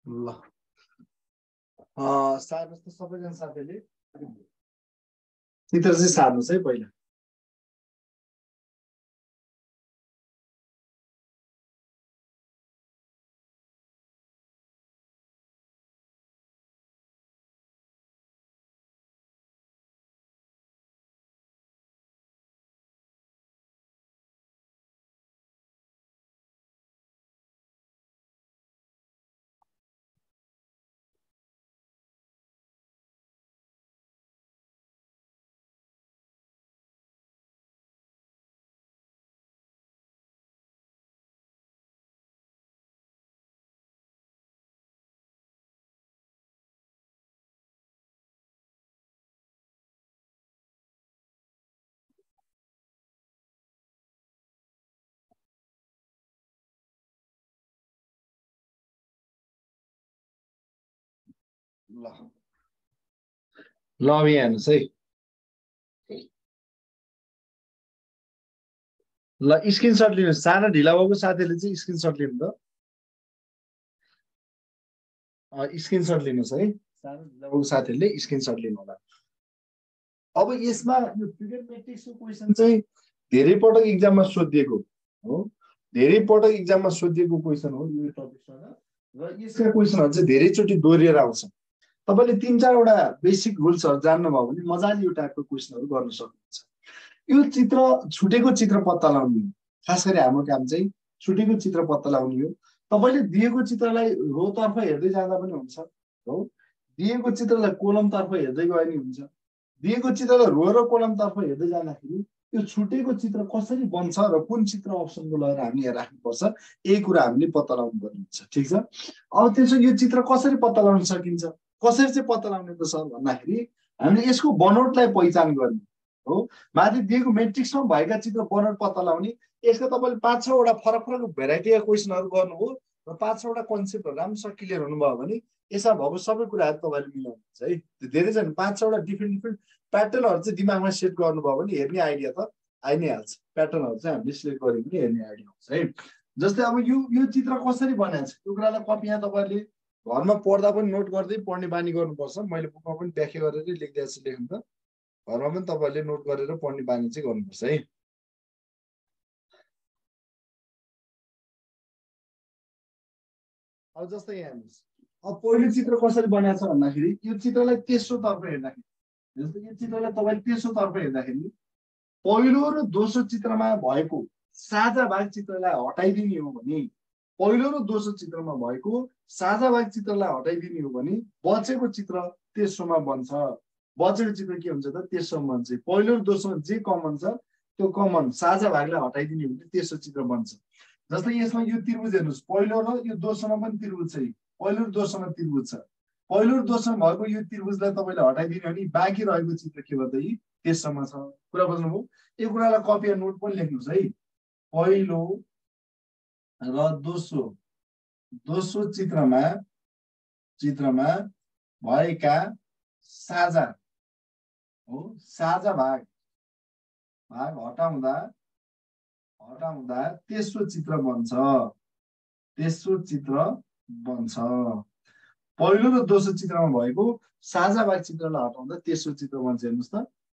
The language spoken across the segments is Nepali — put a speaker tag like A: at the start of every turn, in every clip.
A: ल सार्नुहोस् त सबैजना साथीले चित्र चाहिँ सार्नुहोस् है पहिला। ल अब यहाँ हेर्नुहोस् है। ल स्क्रिनसट लिनुहोस्। सानो ढिला भएको साथीहरूले चाहिँ स्क्रिनसट लिनु त। स्क्रिनसट लिनुहोस् है। सानो ढिला भएको साथीहरूले स्क्रिनसट लिनु होला। अब यसमा यो फिगर म्याट्रिक्सको क्वेसन चाहिँ धेरै पटक एक्जाममा सोधिएको हो। धेरै पटक एक्जाममा सोधिएको क्वेसन हो यो टपिकसँग, र यसका क्वेसनहरू चाहिँ धेरैचोटि दोहोरिएर आउँछ। तपाईँले 3-4वटा बेसिक रुल्सहरू जान्नुभयो भने मजाले यो टाइपको क्वेसनहरू गर्न सक्नुहुन्छ। यो चित्र छुटेको चित्र पत्ता लगाउने हो। खास गरी हाम्रो काम चाहिँ छुटेको चित्र पत्ता लगाउने हो। तपाईँले दिएको चित्रलाई रोतर्फ हेर्दै जाँदा पनि हुन्छ हो, दिएको चित्रलाई कोलमतर्फ हेर्दै गए नि हुन्छ। दिएको चित्रलाई रो र कोलमतर्फ हेर्दै जाँदाखेरि यो छुटेको चित्र कसरी बन्छ र कुन चित्र अप्सनको लगेर हामी यहाँ राख्नुपर्छ, यही कुरा हामीले पत्ता लगाउनु पर्ने हुन्छ। ठिक छ। अब त्यसो यो चित्र कसरी पत्ता लगाउन सकिन्छ, कसरी चाहिँ पत्ता लगाउने त सर भन्दाखेरि हामीले यसको बनोटलाई पहिचान गर्ने हो। माथि दिएको मेट्रिक्समा भएका चित्र बनोट पत्ता लगाउने। यसका तपाईँले 5-6वटा फरक फरक भेराइटीका क्वेसनहरू गर्नुभयो र 5-6वटा कन्सेप्टहरू राम्रोसँग क्लियर हुनुभयो भने यसमा भएको सबै कुराहरू तपाईँले मिलाउनुहुन्छ है। धेरैजना 5-6वटा डिफ्रेन्ट प्याटर्नहरू चाहिँ दिमागमा सेट गर्नुभयो भने हेर्ने आइडिया त आइ नै हाल्छ। प्याटर्नहरू चाहिँ हामीले सिलेक्ट गऱ्यो भने हेर्ने आइडिया आउँछ है। जस्तै अब यो चित्र कसरी बनाएको छ त्यो कुरालाई कपी यहाँ तपाईँले घरमा पढ्दा पनि नोट गर्दै पढ्ने बानी गर्नुपर्छ। मैले बुकमा पनि व्याख्या गरेर लेखिदिएको छु, लेख्नु त। घरमा पनि तपाईँहरूले नोट गरेर पढ्ने बानी चाहिँ गर्नुपर्छ है। अब जस्तै यहाँ हेर्नुहोस्, अब पहिलो चित्र कसरी बनाएको छ भन्दाखेरि यो चित्रलाई तेस्रो तर्फ हेर्दाखेरि, जस्तै यो चित्रलाई तपाईँले तेस्रो तर्फ हेर्दाखेरि पहिलो र दोस्रो चित्रमा भएको साझा भाग चित्रलाई हटाइदिने हो भने, पहिलो र दोस्रो चित्रमा भएको साझा भाग चित्रलाई हटाइदिने हो भने बचेको चित्र तेस्रोमा बन्छ। बचेको चित्र के हुन्छ त तेस्रोमा बन्छ। पहिलो र दोस्रोमा जे कमन छ त्यो कमन साझा भागलाई हटाइदिने हो भने तेस्रो चित्र बन्छ। जस्तै यसमा यो त्रिभुज हेर्नुहोस्, पहिलो र यो दोस्रोमा पनि त्रिभुज छ। पहिलो र दोस्रोमा त्रिभुज छ। पहिलो र दोस्रोमा भएको यो त्रिभुजलाई तपाईँले हटाइदिने हो भने बाँकी रहेको चित्र के भयो त तेस्रोमा छ। कुरा बुझ्नुभयो। यो कुरालाई कपी नोट पनि लेख्नुहोस् है। पहिलो र दोस्रो चित्रमा भएका साझा हो, साझा भाग हटाउँदा तेस्रो चित्र बन्छ। तेस्रो चित्र बन्छ। पहिलो र दोस्रो चित्रमा भएको साझा भाग चित्रलाई हटाउँदा तेस्रो चित्र बन्छ। हेर्नुहोस् त,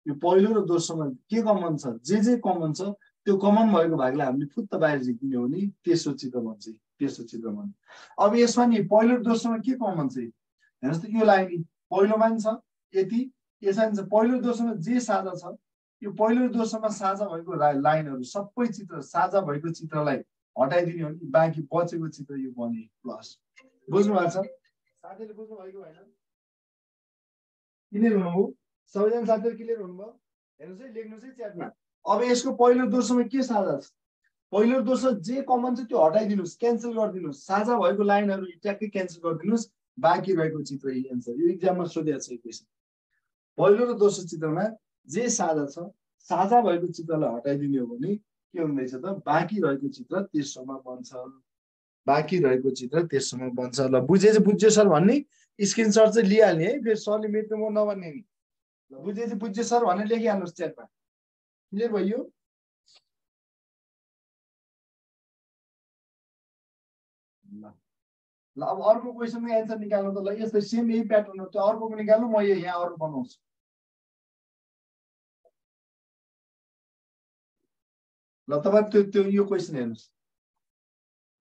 A: यो पहिलो र दोस्रोमा के कमन छ, जे कमन छ त्यो कमन भएको भागलाई हामीले फुत्त बाहिर झिक्ने हो भने तेस्रो चित्र बन्छ। तेस्रो चित्र बन्छ। अब यसमा नि पहिलो र दोस्रोमा के कमन छ हेर्नुहोस् त, यो लाइन पहिलोमा नि छ यति, यसमा नि छ। पहिलो र दोस्रोमा जे साझा छ, यो पहिलो र दोस्रोमा साझा भएको लाइनहरू सबै चित्र साझा भएको चित्रलाई हटाइदिने हो भने बाँकी बचेको चित्र यो बने प्लस। बुझ्नु भएको छ साथीहरूले? बुझ्नु भएको भएन? क्लियर हुनुभयो? सबैजना साथीहरू क्लियर हुनुभयो? हेर्नुहोस् है, लेख्नुहोस् है च्याटमा। अब यसको पहिलो र दोस्रोमा के साझा छ, पहिलो र दोस्रो जे कमन छ त्यो हटाइदिनुहोस्, क्यान्सल गरिदिनुहोस्। साझा भएको लाइनहरू ट्याक्कै क्यान्सल गरिदिनुहोस्, बाँकी रहेको चित्र यही एन्सर। यो एक्जाममा सोधेको छ यो क्वेसन। पहिलो र दोस्रो चित्रमा जे साझा छ, साझा भएको चित्रलाई हटाइदिने हो भने के हुँदैछ त बाँकी रहेको चित्र तेस्रोमा बन्छ। बाँकी रहेको चित्र तेस्रोमा बन्छ। ल बुझ्यो सर भन्ने स्क्रिनसट चाहिँ लिइहाल्ने है, फेरि सरले मेट्नुमा नभन्ने नि। ल बुझ्यो सर भनेर लेखिहाल्नुहोस् च्याटमा। क्लियर भयो? ल अब अर्को क्वेसनको एन्सर निकाल्नु त ल यस्तै सेम यही प्याटर्न हो त्यो अर्कोको निकाल्नु म यहाँ अरू बनाउँछु ल तपाईँ त्यो यो क्वेसन हेर्नुहोस्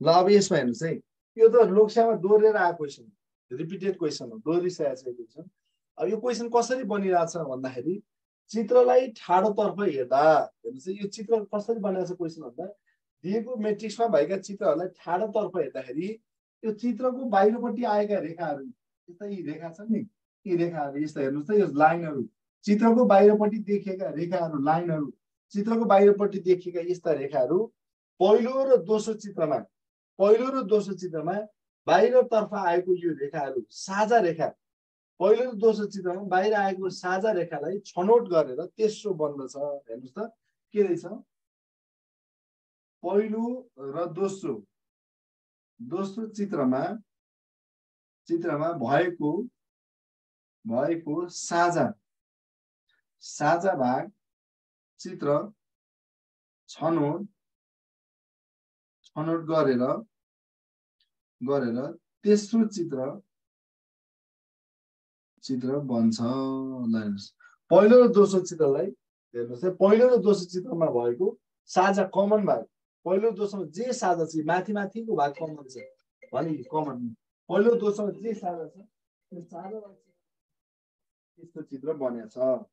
A: ल अब यसमा हेर्नुहोस् है यो त लोकसेवामा दोहोरेर आएको क्वेसन रिपिटेड क्वेसन हो दोहोरिसकेको छ क्वेसन अब यो क्वेसन कसरी बनिरहेछ भन्दाखेरि चित्रलाई ठाडोतर्फ हेर्दा हेर्नुहोस् यो चित्र कसरी बनाएको छ क्वेसन भन्दा दिएको मेट्रिक्समा भएका चित्रहरूलाई ठाडोतर्फ हेर्दाखेरि यो चित्रको बाहिरपट्टि आएका रेखाहरू यस्ता यी रेखा छन् नि यी रेखाहरू यस्ता हेर्नुहोस् त यो लाइनहरू चित्रको बाहिरपट्टि देखिएका रेखाहरू लाइनहरू चित्रको बाहिरपट्टि देखिएका यस्ता रेखाहरू पहिलो र दोस्रो चित्रमा बाहिरतर्फ आएको यो रेखाहरू साझा रेखा पहिलो र दोस्रो चित्रमा बाहिर आएको साझा रेखालाई छनौट गरेर तेस्रो बन्दछ हेर्नुहोस् त के रहेछ पहिलो र दोस्रो चित्रमा भएको साझा भाग चित्र छनौट गरेर तेस्रो चित्र बन्छ हेर्नुहोस् पहिलो र दोस्रो चित्रलाई हेर्नुहोस् है पहिलो र दोस्रो चित्रमा भएको साझा कमन भाग पहिलो दोस्रोमा जे साझा छ माथिको भाग कमन छ भने कमन पहिलो दोस्रोमा जे साझा छ त्यो साझा त्यस्तो चित्र बनेको छ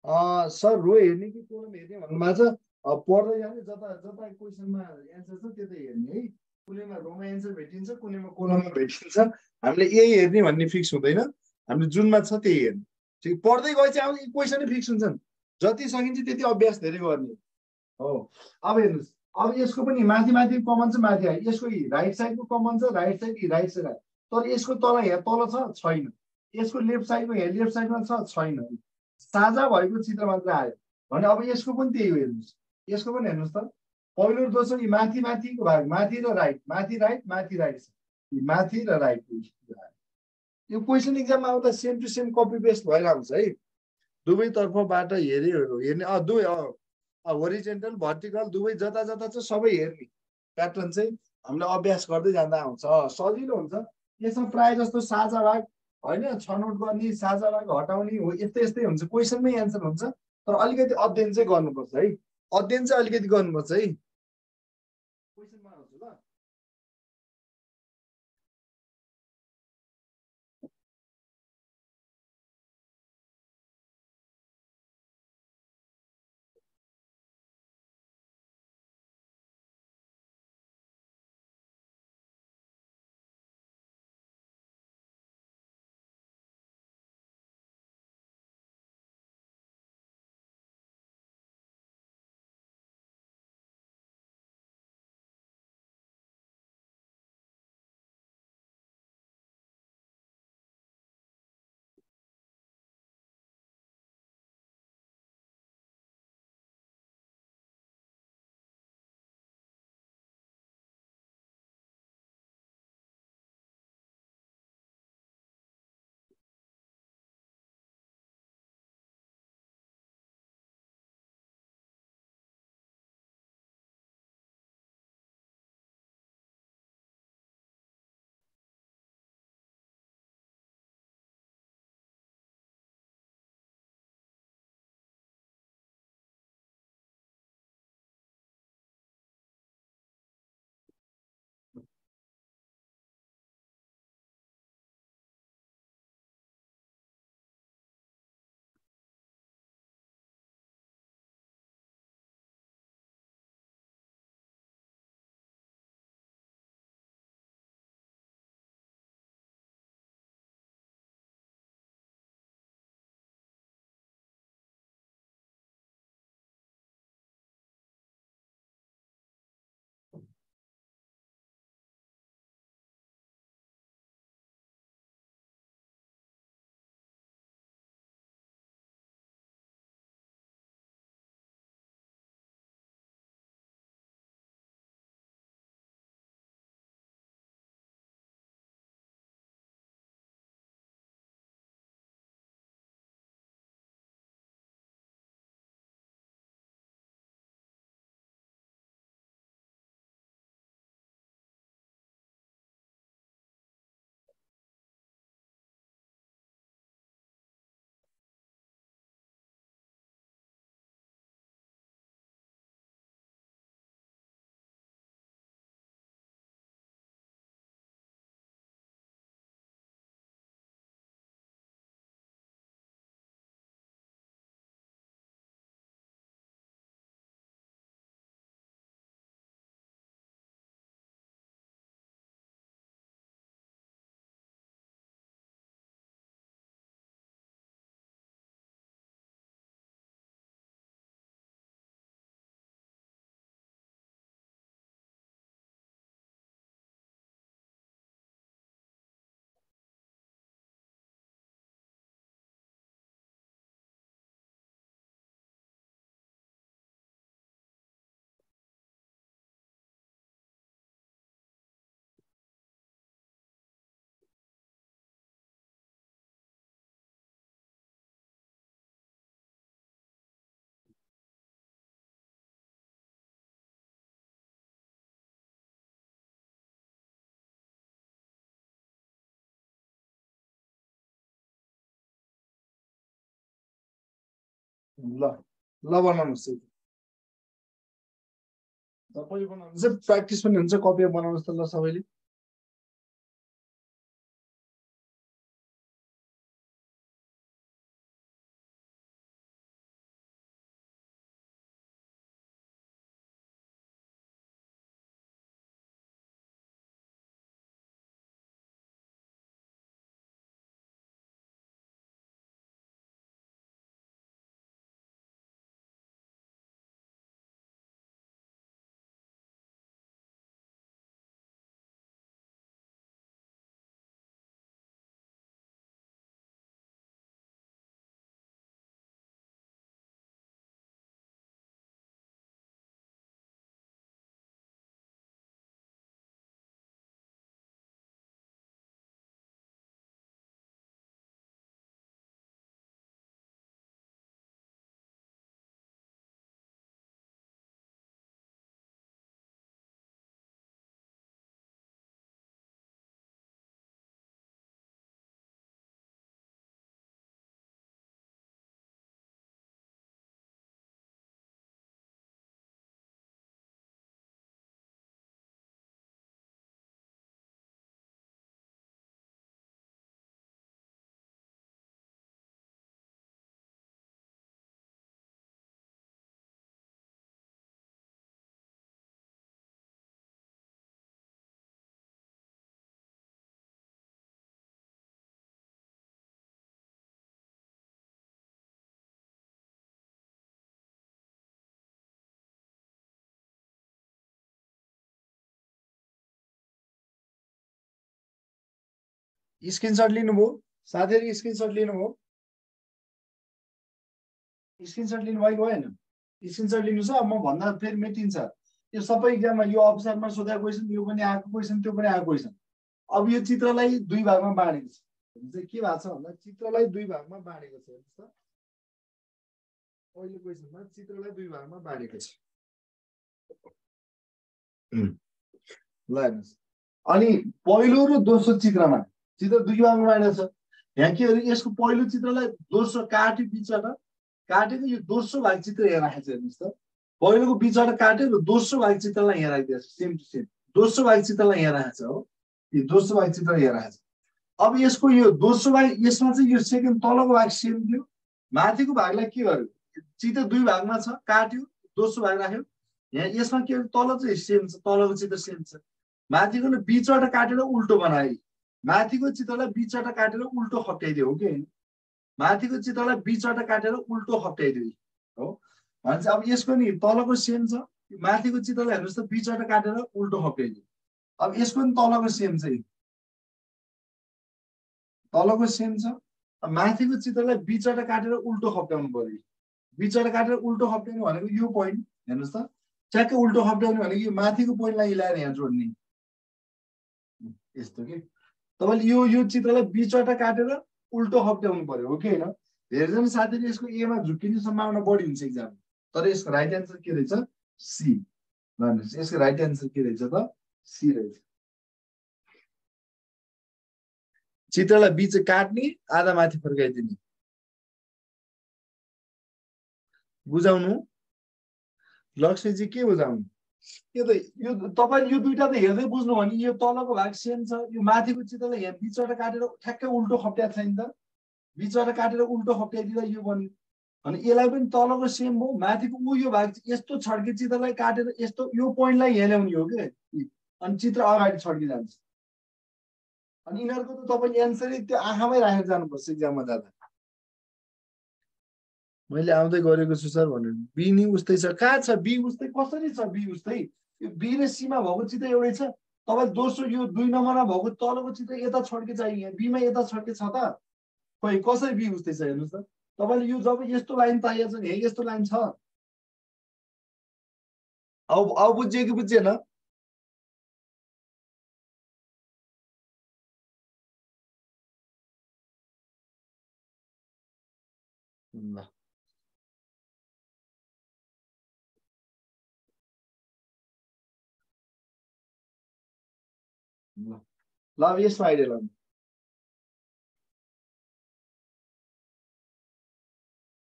A: सर रो हेर्ने कि कोलम हेर्ने भन्नुभएको छ पढ्दै जाने जता क्वेसनमा एन्सर छ त्यतै हेर्ने है कुनैमा रोमा एन्सर भेटिन्छ कुनैमा कोलममा भेटिन्छ हामीले यही हेर्ने भन्ने फिक्स हुँदैन हामीले जुनमा छ त्यही हेर्ने ठिक पढ्दै गए चाहिँ अब क्वेसनै फिक्स हुन्छन् जति सकिन्छ त्यति अभ्यास धेरै गर्ने हो अब हेर्नुहोस् अब यसको पनि माथि कमन छ माथि आयो यसको राइट साइडको कमन छ राइट साइड तर यसको तल तल छ छैन यसको लेफ्ट साइडको लेफ्ट साइडमा छ छैन साझा भएको चित्र मात्र आयो भने अब यसको पनि त्यही हो हेर्नुहोस् यसको पनि हेर्नुहोस् त पहिलो दोस्रो यी माथिको भाग माथि र राइट माथि राइट छ माथि र राइट यो क्वेसन इक्जाममा आउँदा same to same copy paste भएर आउँछ है दुवैतर्फबाट हेर्ने दुवै होरिजेन्टल भर्टिकल दुवै जता छ सबै हेर्ने प्याटर्न चाहिँ हामीले अभ्यास गर्दै जाँदा आउँछ सजिलो हुन्छ यसमा प्रायः जस्तो साझा भाग होइन छनौट गर्ने साझा भाग हटाउने हो यस्तै हुन्छ क्वेसनमै एन्सर हुन्छ तर अलिकति अध्ययन चाहिँ गर्नुपर्छ है अध्ययन चाहिँ अलिकति गर्नुपर्छ है क्वेसनमा आउँछ ल ल ल बनाउनुहोस् है तपाईले बनाउनुहोस् है प्र्याक्टिस पनि हुन्छ कपी बनाउनुहोस् त ल सबैले स्क्रिनशट लिनुभयो साथीहरु स्क्रिनशट लिनुभयो स्क्रिनशट लिनुभएको भएन स्क्रिनशट लिनु छ म भन्दा फेरि मेटिन्छ यो सबै इक्जाममा यो अफिसरमा सोधेको क्वेसन यो पनि आएको क्वेसन त्यो पनि आएको क्वेसन अब यो चित्रलाई दुई भागमा बाँडेको छ चाहिँ के भएको छ भन्दा चित्रलाई दुई भागमा बाँडेको छ हेर्नुस् त पहिलो क्वेसनमा चित्रलाई दुई भागमा बाँडेको छ ल हेर्नुस् अनि पहिलो र दोस्रो चित्रमा चित्र दुई भागमा बाँडेको छ यहाँ के हो यसको पहिलो चित्रलाई दोस्रो काट्यो बिचबाट काटेको यो दोस्रो भाग चित्र यहाँ राखेको छ हेर्नुस् त पहिलोको बिचबाट काट्यो र दोस्रो भाग चित्रलाई यहाँ राखिदिएको छ सेम टु सेम दोस्रो भाग चित्रलाई यहाँ राखेको छ हो यो दोस्रो भाग चित्र यहाँ राखेको छ अब यसको यो दोस्रो भाग यसमा चाहिँ यो सेकेन्ड तलको भाग सेम थियो माथिको भागलाई के गर्यो चित्र दुई भागमा छ काट्यो दोस्रो भाग राख्यो यहाँ यसमा के तल चाहिँ सेम छ तलको चित्र सेम छ माथिको बिचबाट काटेर उल्टो बनायो माथिको चित्रलाई बिचबाट काटेर उल्टो खप्ट्याइदियो हो कि होइन माथिको चित्रलाई बिचबाट काटेर उल्टो खप्ट्याइदियो हो भनेपछि अब यसको नि तलको सेम छ माथिको चित्रलाई हेर्नुहोस् त बिचबाट काटेर उल्टो खप्ट्याइदियो अब यसको नि तलको सेम चाहिँ तलको सेम छ माथिको चित्रलाई बिचबाट काटेर उल्टो खप्ट्याउनु पर्यो बिचबाट काटेर उल्टो खप्ट्याउनु भनेको यो पोइन्ट हेर्नुहोस् त ट्याक्कै उल्टो खप्ट्याउने भनेको यो माथिको पोइन्टलाई हिलाएर यहाँ जोड्ने यस्तो के तपाईँले यो चित्रलाई बिचबाट काटेर उल्टो खप्ट्याउनु पर्यो हो कि होइन धेरैजना साथीले यसको एमा झुक्किने सम्भावना बढी हुन्छ इक्जाम तर यसको राइट एन्सर के रहेछ सी भन्नुहोस् यसको राइट एन्सर के रहेछ त सी रहेछ चित्रलाई बिच काट्ने आधा माथि फर्काइदिने बुझाउनु लक्ष्मीजी के बुझाउनु यो त यो तपाईले यो दुईटा त हेर्दै बुझ्नु भने यो तलको भाग सेम छ यो माथिको चित्रलाई यहाँ बिचबाट काटेर ठ्याक्कै उल्टो खप्ट्याएको छ नि त बिचबाट काटेर उल्टो खप्ट्याइदिँदा यो बन्यो अनि यसलाई पनि तलको सेम हो माथिको यो भाग यस्तो छड्के चित्रलाई काटेर यस्तो यो पोइन्टलाई यहाँ ल्याउने हो कि अनि चित्र अगाडि छड्के जान्छ अनि यिनीहरूको त तपाईँले एन्सरै त्यो आँखामै राखेर जानुपर्छ इक्जाममा जाँदा मैले आउँदै गरेको छु सर भन्नु बी नि उस्तै छ कहाँ छ बी उस्तै कसरी छ बी उस्तै यो बी र सीमा भएको चित्र एउटै छ तपाईँ दोस्रो यो 2 नम्बरमा भएको तलको चित्र यता छड्के चाहिँ यहाँ बीमा यता छड्के छ त खोइ कसरी बी उस्तै छ हेर्नुहोस् त तपाईँले यो जब यस्तो लाइन पाइएको छ नि यस्तो लाइन छ अब बुझ्यो कि बुझेन ल ल अब यसमा आइडिया लगाउनु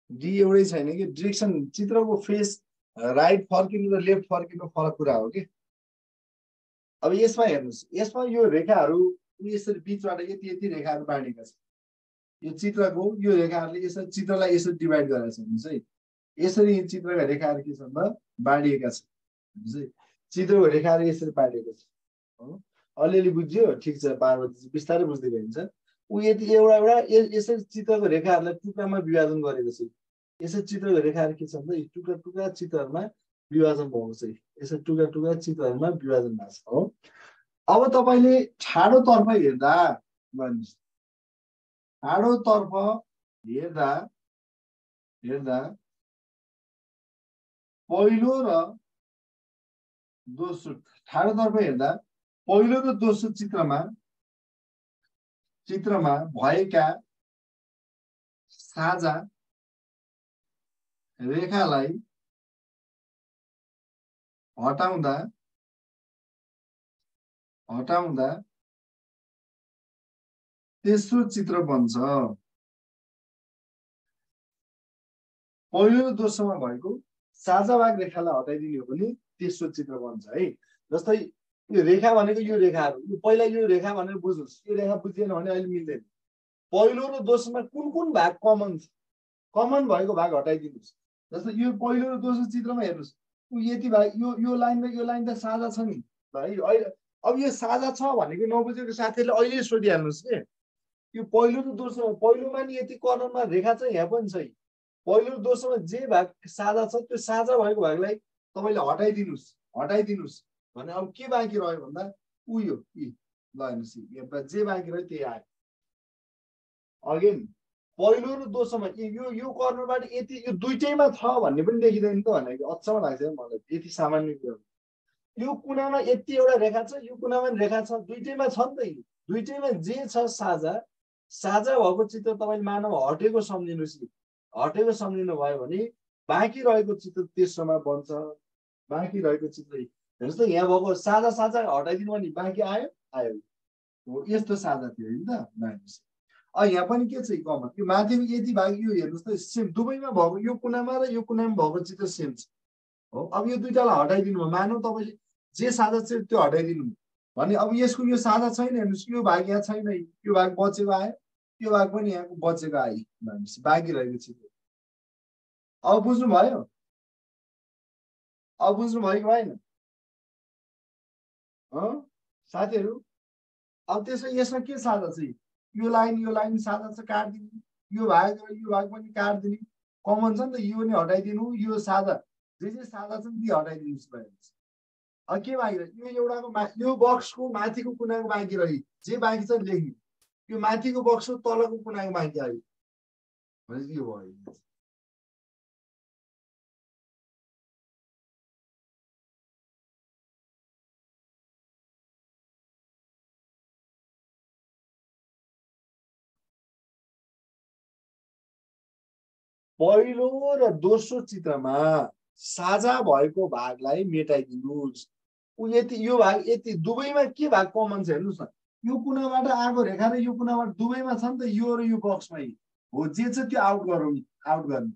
A: डी एउटै छैन कि डिरेक्सन चित्रको फेस राइट फर्किनु र लेफ्ट फर्किनु फरक कुरा हो कि अब यसमा हेर्नुहोस् यसमा यो रेखाहरू यसरी बिचबाट यति यति रेखाहरू बाँडेका छन् यो चित्रको यो रेखाहरूले यसरी चित्रलाई यसरी डिभाइड गरेका छन् हुन्छ है यसरी चित्रका रेखाहरू के छन् त बाँडिएका छन् हुन्छ है चित्रको रेखाहरू यसरी बाँडिएको छ अलिअलि बुझ्यो ठिक छ पार्वती बिस्तारै बुझ्दै गइन्छ ऊ यति एउटा एउटा यसरी चित्रको रेखाहरूलाई टुक्रामा विभाजन गरेको छ यसरी चित्रको रेखाहरू के छन् त टुक्रा टुक्रा चित्रहरूमा विभाजन भएको छ यसरी टुक्रा टुक्रा चित्रहरूमा विभाजन भएको छ हो अब तपाईँले ठाडोतर्फ हेर्दा भन्नुहोस् ठाडोतर्फ हेर्दा हेर्दा पहिलो र दोस्रो ठाडोतर्फ हेर्दा पहिलो र दोस्रो चित्रमा भएका साझा रेखालाई हटाउँदा तेस्रो चित्र बन्छ पहिलो र दोस्रोमा भएको साझा भाग रेखालाई हटाइदिने हो भने तेस्रो चित्र बन्छ है जस्तै यो रेखा भनेको यो रेखाहरू यो पहिला यो रेखा भनेर बुझ्नुहोस् यो रेखा बुझिएन भने अहिले मिल्दैन पहिलो र दोस्रोमा कुन कुन भाग कमन छ कमन भएको भाग हटाइदिनुहोस् जस्तै यो पहिलो र दोस्रो चित्रमा हेर्नुहोस् यति भाग यो लाइन र यो लाइन त साझा छ नि है अहिले अब यो साझा छ भनेको नबुझेको साथीहरूले अहिले सोधिहाल्नुहोस् के यो पहिलो र दोस्रो पहिलोमा नि यति कर्नरमा रेखा छ यहाँ पनि छ पहिलो र दोस्रोमा जे भाग साझा छ त्यो साझा भएको भागलाई तपाईँले हटाइदिनुहोस् भने अब के बाँकी रह्यो भन्दा उयो ल हेर्नुहोस् जे बाँकी रह्यो त्यही आयो अगेन पहिलो र दोस्रोमा यो कर्नरबाट यति यो दुइटैमा छ भन्ने पनि देखिँदैन त भनेको अचम्म लाग्छ मलाई यति सामान्य कुरा यो कुनामा यति एउटा रेखा छ यो कुनामा रेखा छ दुइटैमा छ नि त दुइटैमा जे छ साझा भएको चित्र तपाईँले मानव हटेको सम्झिनुहोस् हटेको सम्झिनु भयो भने बाँकी रहेको चित्र तेस्रोमा बन्छ बाँकी रहेको चित्र हेर्नुहोस् त यहाँ भएको साझा हटाइदिनु भने बाँकी आयो यस्तो साझा थियो नि त यहाँ पनि के छ कमन यो माथिको यति भाग यो हेर्नुहोस् त सेम दुवैमा भएको यो कुनामा र यो कुनामा भएको चित्र सेम छ हो अब यो दुइटालाई हटाइदिनु भयो मानौ तपाईँले जे साझा छ त्यो हटाइदिनु भने अब यसको यो साझा छैन हेर्नुहोस् यो भाग यहाँ छैन यो भाग बचेको आयो यो भाग पनि यहाँको बचेको आयो भनेपछि बाँकी रहेको चित्र अब बुझ्नुभयो कि भएन साथीहरू अब त्यसो यसमा के साझा छ यो लाइन साझा छ काट्दिने यो भाग र यो भाग पनि काट्दिने कमन छ नि त यो नि हटाइदिनु यो साझा जे साझा छ नि ती हटाइदिनुहोस् भइहाल्छ अब के बाँकी रह्यो यो एउटाको यो बक्सको माथिको कुनाको बाँकी रह्यो जे बाँकी छ लेख्नु यो माथिको बक्सको तलको कुनाको बाँकी आयो भनेपछि यो भयो पहिलो र दोस्रो चित्रमा साझा भएको भागलाई मेटाइदिनुहोस् यति यो भाग यति दुवैमा के भाग कमन छ हेर्नुहोस् न यो कुनाबाट आएको रेखा र यो कुनाबाट दुवैमा छ नि त यो र यो बक्समै हो जे छ त्यो आउट गर्ने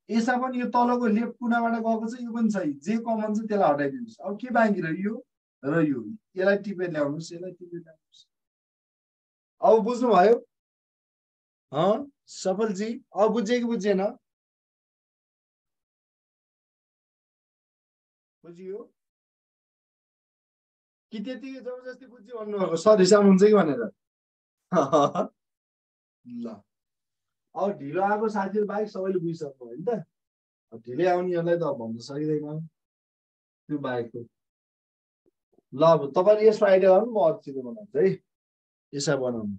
A: यसमा पनि यो तलको लेफ्ट कुनाबाट गएको छ यो पनि छ जे कमन छ त्यसलाई हटाइदिनुहोस् अब के बाँकी रह्यो र यो यसलाई टिपेर ल्याउनुहोस् अब बुझ्नुभयो सफलजी अब बुझ्यो कि बुझेन बुझियो कि त्यतिकै जबरजस्ती बुझ्यो भन्नुभएको सर रिसाउनुहुन्छ कि भनेर ल अब ढिलो आएको साथीहरू बाहेक सबैले बुझिसक्नु भयो नि त ढिलै आउनेहरूलाई त भन्न सकिँदैन त्यो बाहेकको ल अब तपाईँले यसमा आइडिया गर्नु म अरू चिज बनाउँछु है यसै बनाउनु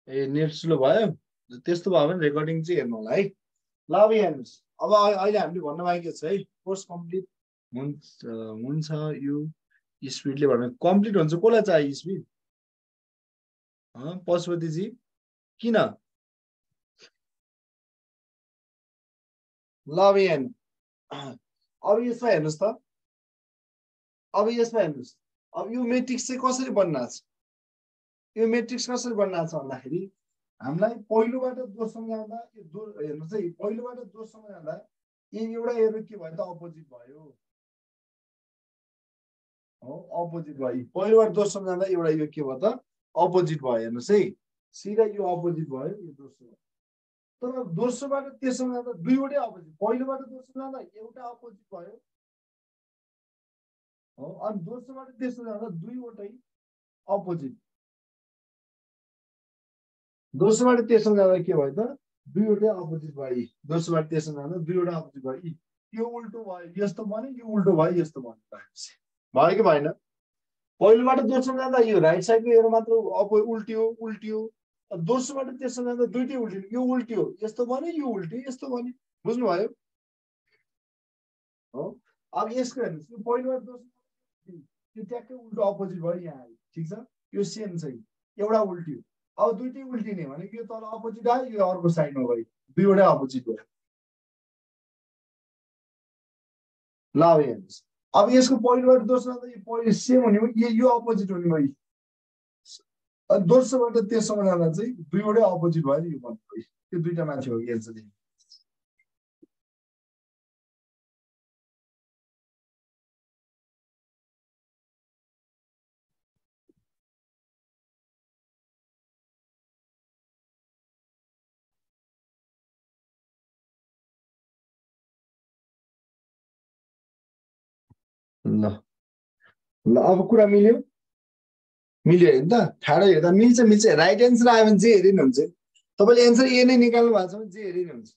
A: ए नेट स्लो भयो त्यस्तो भयो भने रेकर्डिङ चाहिँ हेर्नु होला है ल अब हेर्नुहोस् अब अहिले हामीले भन्न बाँकी छ है कोर्स कम्प्लिट हुन्छ यो स्पिडले भन्नु कम्प्लिट हुन्छ कसलाई चाहियो स्पिड पशुपतिजी किन ल अब यहाँ हेर्नु अब यसमा हेर्नुहोस् त अब यसमा हेर्नुहोस् अब यो मेट्रिक्स चाहिँ कसरी बन्नाछ यो मेट्रिक्स कसरी बन्नाछ भन्दाखेरि हामीलाई पहिलोबाट दोस्रोमा जाँदा हेर्नुहोस् है पहिलोबाट दोस्रोमा जाँदा एउटा एरो के भयो त अपोजिट भयो हो अपोजिट भयो पहिलोबाट दोस्रोमा जाँदा एउटा यो के भयो त अपोजिट भयो हेर्नुहोस् है सिधा यो अपोजिट भयो यो दोस्रो तर दोस्रोबाट तेस्रोमा जाँदा दुईवटै अपोजिट पहिलोबाट दोस्रोमा जाँदा एउटा अपोजिट भयो हो अनि दोस्रोबाट तेस्रो जाँदा दुईवटै अपोजिट दोस्रोबाट तेस्रो जाँदा के भयो त दुईवटै अपोजिट भयो दोस्रोबाट तेस्रो जाँदा दुईवटा अपोजिट भयो यो उल्टो भयो यस्तो भन्यो यो उल्टो भयो यस्तो भन्यो भयो कि भएन पहिलोबाट दोस्रो जाँदा यो राइट साइडको एरो मात्र उल्टियो उल्टियो दोस्रोबाट तेस्रो जाँदा दुईटै उल्टियो यो उल्टियो यस्तो भन्यो यो उल्टियो यस्तो भन्यो बुझ्नुभयो हो अब यसको हेर्नुहोस् यो पहिलोबाट दोस्रो यो ट्याक्कै उल्टो अपोजिट भयो यहाँ आयो ठिक छ यो सेम चाहिँ एउटा उल्टियो अब दुईटै उल्टिने भनेको यो तल अपोजिट आयो यो अर्को साइडमा गयो दुईवटा अपोजिट भयो ल अब हेर्नुहोस् अब यसको पहिलोबाट दोस्रो जाँदा यो पहिलो सेम हुने भयो यो अपोजिट हुने भयो दोस्रोबाट तेस्रोमा जाँदा चाहिँ दुईवटै अपोजिट भयो यो भन्नु भयो त्यो दुईटा मान्छे हो एन्सर ल ल अब कुरा मिल्यो मिल्यो हेर्नु त ठाडो हेर्दा मिल्छ मिल्छ राइट एन्सर आयो भने जे हेरे नि हुन्छ तपाईँले एन्सर ए नै निकाल्नु भएको छ भने जे हेरे नि हुन्छ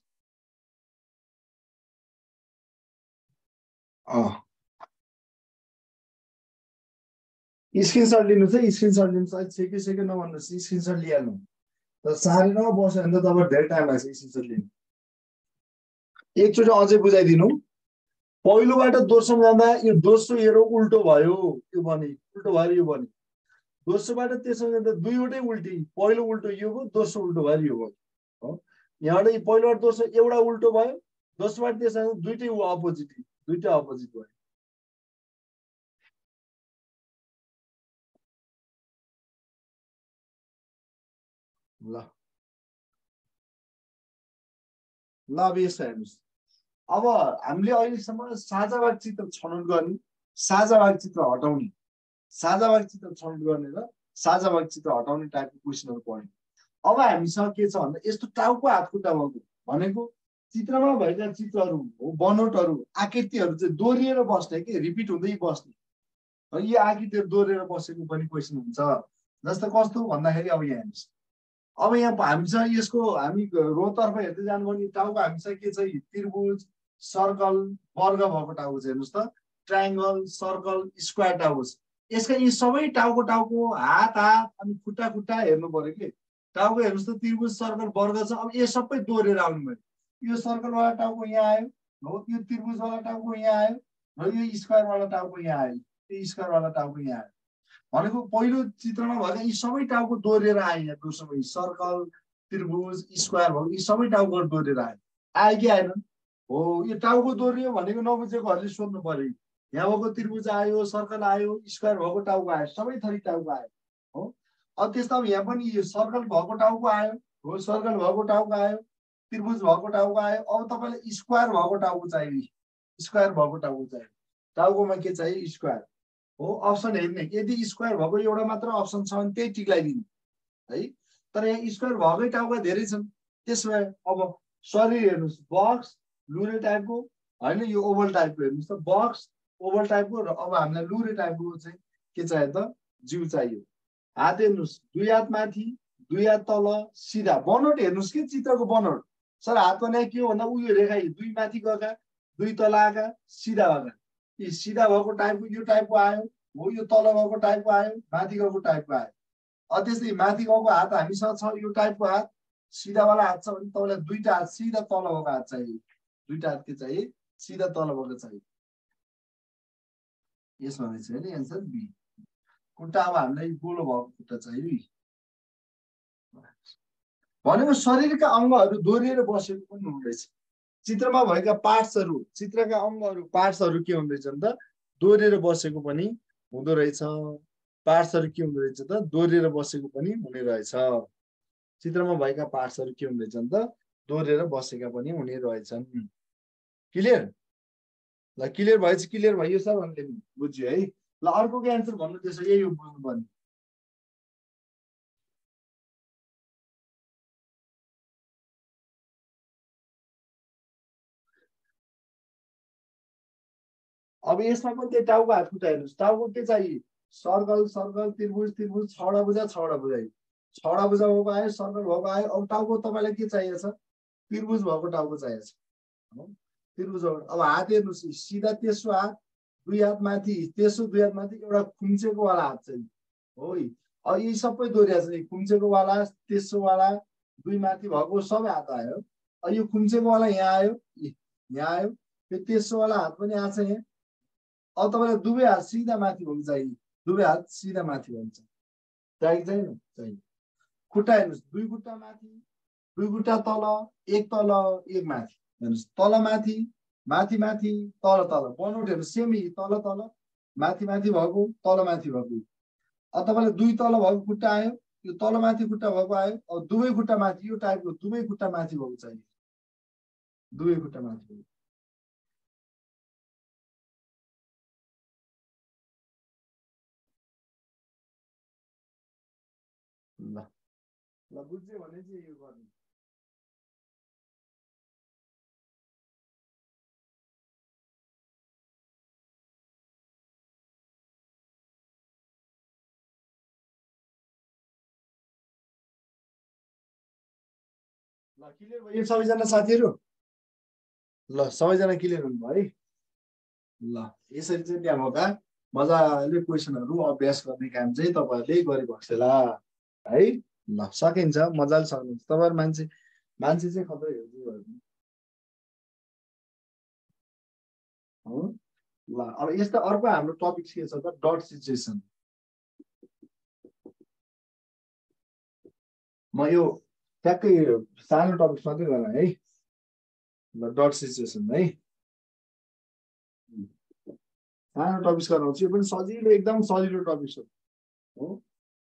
A: स्क्रिनसट लिनु चाहिँ स्क्रिनसट लिनु चाहिँ सेकेन्ड नभन्नुहोस् स्क्रिनसट लिइहाल्नु तर 9:30 बस्यो भने त तपाईँ धेरै टाइम लाग्छ स्क्रिनसट लिनु एकचोटि अझै बुझाइदिनु पहिलोबाट दोस्रोमा जाँदा यो दोस्रो एरो उल्टो भयो यो बन्यो उल्टो भयो यो बन्यो दोस्रोबाट तेस्रो जाँदा दुईवटै उल्टी पहिलो उल्टो यो भयो दोस्रो उल्टो भयो यो भयो हो यहाँबाट पहिलोबाट दोस्रो एउटा उल्टो भयो दोस्रोबाट तेस्रो दुईटै अपोजिट दुईटै अपोजिट भयो ल ल अब यसो हेर्नुहोस् अब हामीले अहिलेसम्म साझावाद चित्र छनौट गर्ने साझावाद चित्र हटाउने साझावाद चित्र छनौट गर्ने र साझावाद चित्र हटाउने टाइपको क्वेसनहरू पढ्यौँ अब हामीसँग के छ भन्दा यस्तो टाउको हातखुट्टा भएको भनेको चित्रमा भएका चित्रहरू हो बनोटहरू आकृतिहरू चाहिँ दोहोरिएर बस्ने कि रिपिट हुँदै बस्ने यी आकृतिहरू दोहोरिएर बसेको पनि क्वेसन हुन्छ जस्तो कस्तो भन्दाखेरि अब यहाँ हेर्नुहोस् अब यहाँ हामीसँग यसको हामी रोतर्फ हेर्दै जानुभयो भने टाउको हामीसँग के छ त्रिभुज सर्कल वर्ग भएको टाउको छ हेर्नुहोस् त ट्रायङ्गल सर्कल स्क्वायर टाउको छ यसका यी सबै टाउको हात अनि खुट्टा खुट्टा हेर्नु पर्यो कि टाउको हेर्नुहोस् त त्रिभुज सर्कल वर्ग छ अब यो सबै दोहोरेर आउनु भयो यो सर्कलवाला टाउको यहाँ आयो हो यो त्रिभुजवाला टाउको यहाँ आयो र यो स्क्वायरवाला टाउको यहाँ आयो यो स्क्वायरवाला टाउको यहाँ आयो भनेको पहिलो चित्रमा भएका यी सबै टाउको दोहोरेर आयो यहाँ दोस्रोमा सर्कल त्रिभुज स्क्वायर भएको यी सबै टाउकोहरू दोहोरेर आयो आयो कि आएन हो यो टाउको दोहोरियो भनेको नबुझेकोहरूले सोध्नु पर्यो यहाँ भएको त्रिभुज आयो सर्कल आयो स्क्वायर भएको टाउको आयो सबै थरी टाउको आयो हो अब त्यस्तो अब यहाँ पनि यो सर्कल भएको टाउको आयो हो सर्कल भएको टाउको आयो त्रिभुज भएको टाउको आयो अब तपाईँलाई स्क्वायर भएको टाउको चाहियो स्क्वायर भएको टाउको चाहियो टाउकोमा के चाहियो स्क्वायर हो अप्सन हेर्ने यदि स्क्वायर भएको एउटा मात्र अप्सन छ भने त्यही टिक लगाइदिनु है तर यहाँ स्क्वायर भएकै टाउका धेरै छन् त्यसो भए अब शरीर हेर्नुहोस् बक्स लुरे टाइपको होइन यो ओभल टाइपको हेर्नुहोस् त बक्स ओभल टाइपको र अब हामीलाई लुरे टाइपको चाहिँ के चाहियो त जिउ चाहियो हात हेर्नुहोस् दुई हात माथि दुई हात तल सिधा बनोट हेर्नुहोस् कि चित्रको बनोट सर हात बनाए के हो भन्दा उयो रेखा दुई माथि गएका दुई तल आएका सिधा भएका यी सिधा भएको टाइपको यो टाइपको आयो हो यो तल भएको टाइपको आयो माथि गएको टाइपको आयो त्यस्तै माथि गाउँको हात हामीसँग छ यो टाइपको हात सिधावाला हात छ भने तपाईँलाई दुईटा हात सिधा तल भएको हात चाहियो दुईटा हात के चाहिए सिधा तल भएको चाहियो यसमा रहेछ होइन एन्सर बी खुट्टा अब हामीलाई गोलो भएको खुट्टा चाहियो भनेको शरीरका अङ्गहरू दोहोरिएर बसेको पनि हुँदो रहेछ चित्रमा भएका पार्ट्सहरू चित्रका अङ्गहरू पार्ट्सहरू के हुँदो रहेछ त दोहोरिएर बसेको पनि हुँदो रहेछ पार्ट्सहरू के हुँदो रहेछ त दोहोरिएर बसेको पनि हुने रहेछ चित्रमा भएका पार्ट्सहरू के हुँदो रहेछन् त दोहोरिएर बसेका पनि हुने रहेछन् क्लियर ल क्लियर भएपछि क्लियर भयो सर भन्ने बुझ्यो है ल अर्कोको एन्सर भन्नु त्यसो यही हो बुझ्नुपर्ने अब यसमा पनि त्यही टाउको हात खुट्टा हेर्नुहोस् टाउको के चाहिए सर्कल सर्कल त्रिभुज त्रिभुज छवटा बुझा छवटा बुझाइ छवटा बुझा भएको आयो सर्कल भएको आयो अब टाउको तपाईँलाई के चाहिएको छ त्रिभुज भएको टाउको चाहिएको छ त्रिभुज अब हात हेर्नुहोस् सिधा तेस्रो हात दुई हात माथि तेस्रो दुई हात माथि एउटा खुम्चेको वाला हात चाहिँ हो अब यी सबै दोहोरिया छ खुम्चेको वाला तेस्रो वाला दुई माथि भएको सबै हात आयो अब यो खुम्चेको वाला यहाँ आयो यहाँ आयो यो तेस्रो वाला हात पनि आएको छ यहाँ अब तपाईँलाई दुवै हात सिधा माथि भएको चाहियो दुवै हात सिधा माथि हुन्छ चाहिएको छैन चाहियो खुट्टा हेर्नुहोस् दुई खुट्टा माथि दुई खुट्टा तल एक माथि हेर्नुहोस् तल माथि माथि माथि तल तल बनोट हेर्नुहोस् सेमी तल तल माथि माथि भएको तल माथि भएको अब तपाईँलाई दुई तल भएको खुट्टा आयो यो तल माथि खुट्टा भएको आयो अब दुवै खुट्टा माथि यो टाइपको दुवै खुट्टा माथि भएको चाहियो दुवै खुट्टा माथि भएको ल ल बुझ्यो भने चाहिँ यो गर्ने ल क्लियर भयो सबैजना साथीहरू ल सबैजना क्लियर हुनुभयो है ल यसरी चाहिँ त्यहाँ हुँदा मजाले क्वेसनहरू अभ्यास गर्ने काम चाहिँ तपाईँहरूले गरिबक्सेला है ल सकिन्छ मजाले सक्नुहुन्छ तपाईँहरू मान्छे मान्छे चाहिँ खतरै हो ल अब यस्तो अर्को हाम्रो टपिक के छ त डट सिचुएसन म यो ट्याक्कै सानो टपिक मात्रै गरौँ है ल डट सिचुएसन है सानो टपिक गराउँछु यो पनि सजिलो एकदम सजिलो टपिक छ हो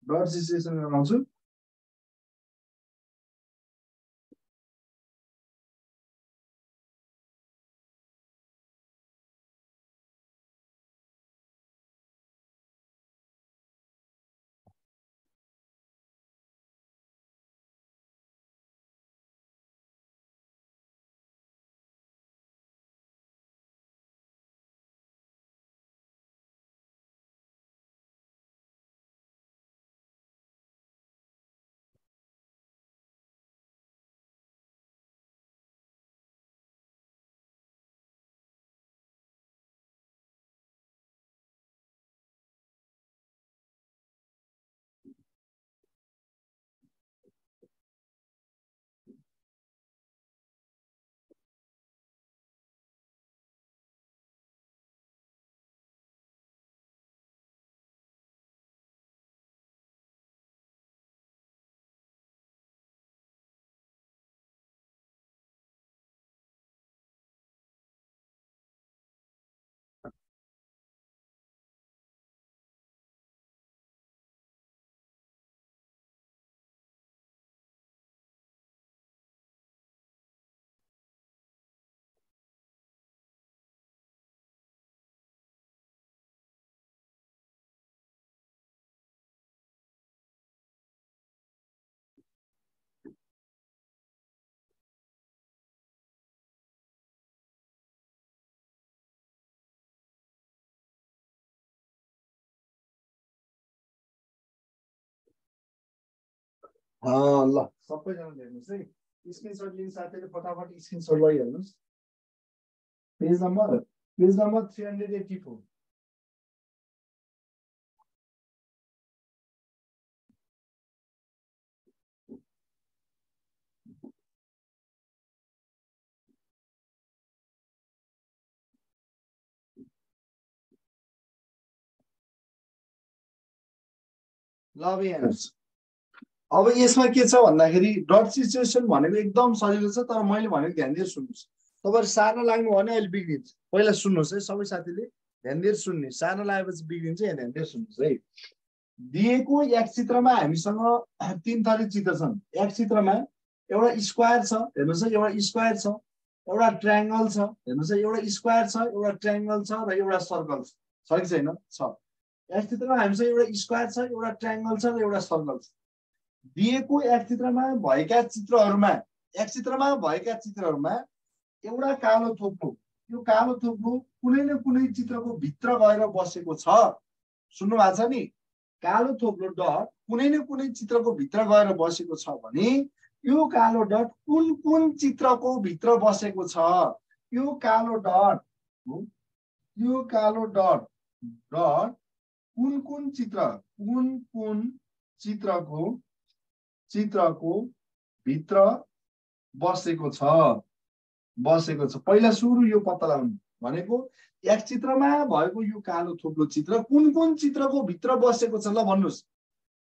A: डट सिचुएसन गराउँछु ल सबैजना हेर्नुहोस् है स्क्रिनसट लिने साथीहरूले फटाफट स्क्रिनसट लैहाल्नुहोस् पेज नम्बर 384 ल अब यहाँ हेर्नुहोस् अब यसमा के छ भन्दाखेरि डट सिचुएसन भनेको एकदम सजिलो छ तर मैले भनेको ध्यान दिएर सुन्नुहोस् तपाईँहरू सानो लाग्नु भने अहिले बिग्रिन्छ पहिला सुन्नुहोस् है सबै साथीले ध्यान दिएर सुन्ने सानो लागेपछि बिग्रिन्छ यहाँ ध्यान दिएर सुन्नुहोस् है दिएको एक चित्रमा हामीसँग तीन थरी चित्र छन् एक चित्रमा एउटा स्क्वायर छ हेर्नुहोस् है एउटा स्क्वायर छ एउटा ट्रायंगल छ हेर्नुहोस् है एउटा स्क्वायर छ एउटा ट्रायंगल छ र एउटा सर्कल छ कि छैन छ एक चित्रमा हामीसँग एउटा स्क्वायर छ एउटा ट्रायंगल छ र एउटा सर्कल छ दिएको एक चित्रमा भएका चित्रहरूमा एउटा कालो थोप्लो यो कालो थोप्लो कुनै न कुनै चित्रको भित्र गएर बसेको छ सुन्नु भएको छ नि कालो थोप्लो डट कुनै न कुनै चित्रको भित्र गएर बसेको छ भने यो कालो डट कुन कुन चित्रको भित्र बसेको छ यो कालो डट डट कुन कुन चित्रको भित्र बसेको छ पहिला सुरु यो पत्ता लगाउनु भनेको एक चित्रमा भएको यो कालो थोप्लो चित्र कुन कुन चित्रको भित्र बसेको छ ल भन्नुस्